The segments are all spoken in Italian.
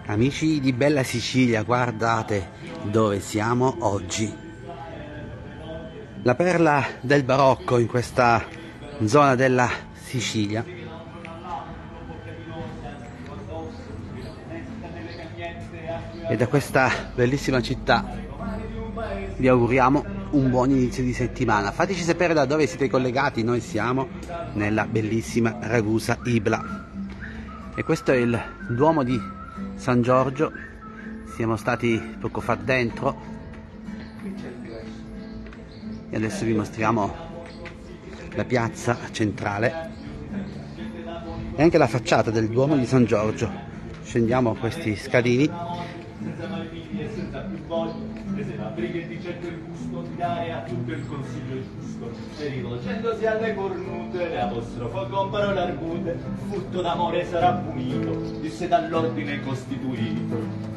Amici di bella Sicilia, guardate dove siamo oggi. La perla del barocco in questa zona della Sicilia. E da questa bellissima città vi auguriamo un buon inizio di settimana. Fateci sapere da dove siete collegati. Noi siamo nella bellissima Ragusa Ibla. E questo è il Duomo di San Giorgio. Siamo stati poco fa dentro e adesso vi mostriamo la piazza centrale e anche la facciata del Duomo di San Giorgio. Scendiamo questi scalini. Senza malefini e senza più voglia, prese la briga e di certo il gusto di dare a tutto il consiglio giusto, e rivolgendosi alle cornute le apostrofò con parole argute: furto d'amore sarà punito, disse dall'ordine costituito.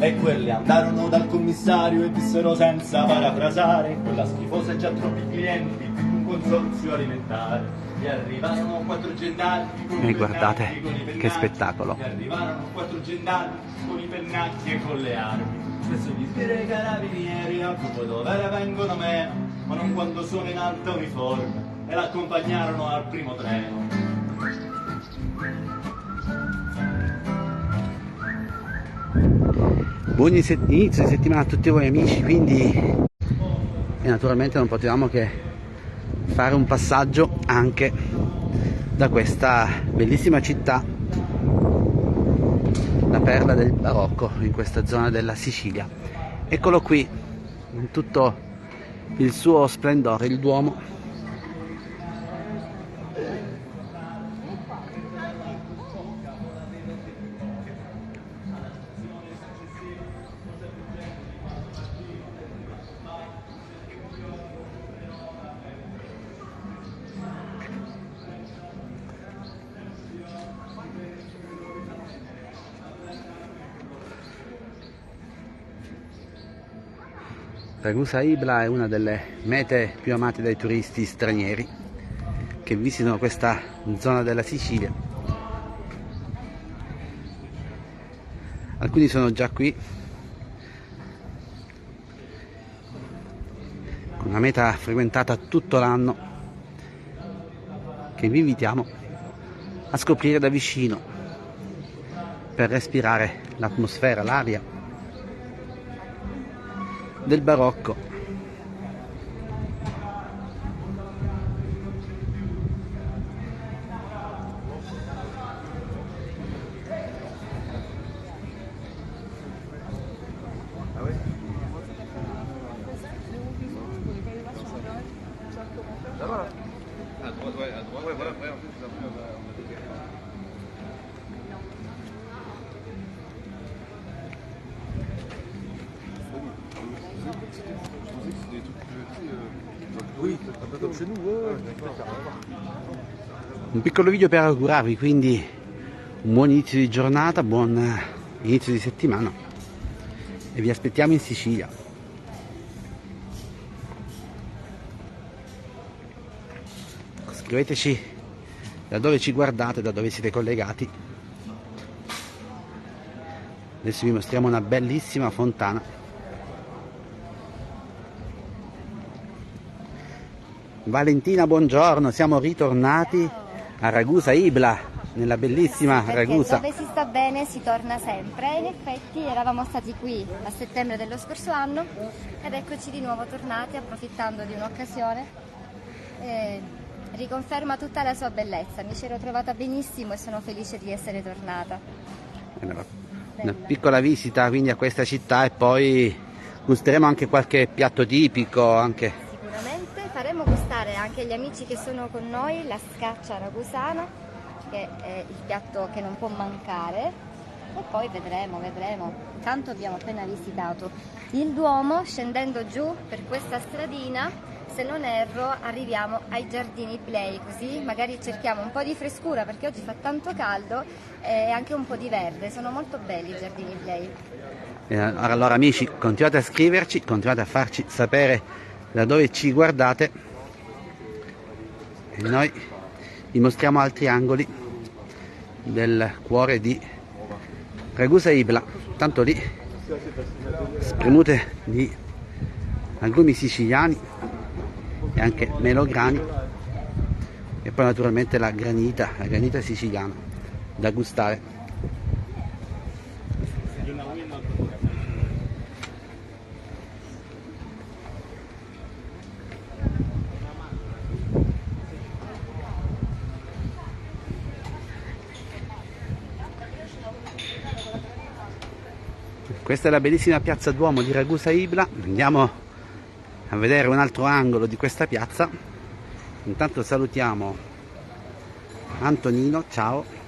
E quelle andarono dal commissario e dissero senza parafrasare: quella schifosa e già troppi clienti, un consorzio alimentare. E arrivarono 4 gendarmi con i guardate pennacchi, con i che pennacchi. spettacolo. E arrivarono 4 gendarmi con i pennacchi e con le armi. Presso gli sbirri e i carabinieri a cupo dovere vengono meno, ma non quando sono in alta uniforme, e l'accompagnarono al primo treno. Buon inizio di settimana a tutti voi amici, quindi e naturalmente non potevamo che fare un passaggio anche da questa bellissima città, la perla del barocco in questa zona della Sicilia. Eccolo qui in tutto il suo splendore, il Duomo. Ragusa Ibla è una delle mete più amate dai turisti stranieri che visitano questa zona della Sicilia. Alcuni sono già qui, una meta frequentata tutto l'anno che vi invitiamo a scoprire da vicino per respirare l'atmosfera, l'aria del barocco. Un piccolo video per augurarvi quindi un buon inizio di giornata, buon inizio di settimana e vi aspettiamo in Sicilia. Scriveteci da dove ci guardate, da dove siete collegati. Adesso vi mostriamo una bellissima fontana. Valentina, buongiorno, siamo ritornati a Ragusa Ibla, nella bellissima Ragusa. Dove si sta bene si torna sempre. In effetti eravamo stati qui a settembre dello scorso anno ed eccoci di nuovo tornati approfittando di un'occasione. Riconferma tutta la sua bellezza, mi ci ero trovata benissimo e sono felice di essere tornata. Una piccola visita quindi a questa città e poi gusteremo anche qualche piatto tipico. Sicuramente faremo gustare anche agli amici che sono con noi la scaccia ragusana, che è il piatto che non può mancare, e poi vedremo. Intanto abbiamo appena visitato il Duomo, scendendo giù per questa stradina, se non erro arriviamo ai Giardini Iblei, così magari cerchiamo un po' di frescura perché oggi fa tanto caldo e anche un po' di verde. Sono molto belli i Giardini Iblei. Allora amici, continuate a scriverci, continuate a farci sapere da dove ci guardate e noi vi mostriamo altri angoli del cuore di Ragusa Ibla, tanto lì spremute di agrumi siciliani e anche melograni, e poi naturalmente la granita siciliana da gustare. Questa è la bellissima piazza Duomo di Ragusa Ibla. Andiamo a vedere un altro angolo di questa piazza. Intanto salutiamo Antonino, ciao.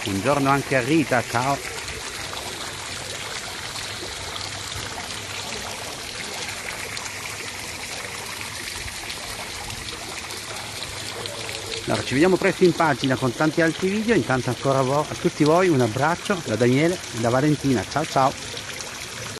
Buongiorno anche a Rita, ciao. Allora, ci vediamo presto in pagina con tanti altri video. Intanto ancora a tutti voi un abbraccio da Daniele e da Valentina, ciao ciao.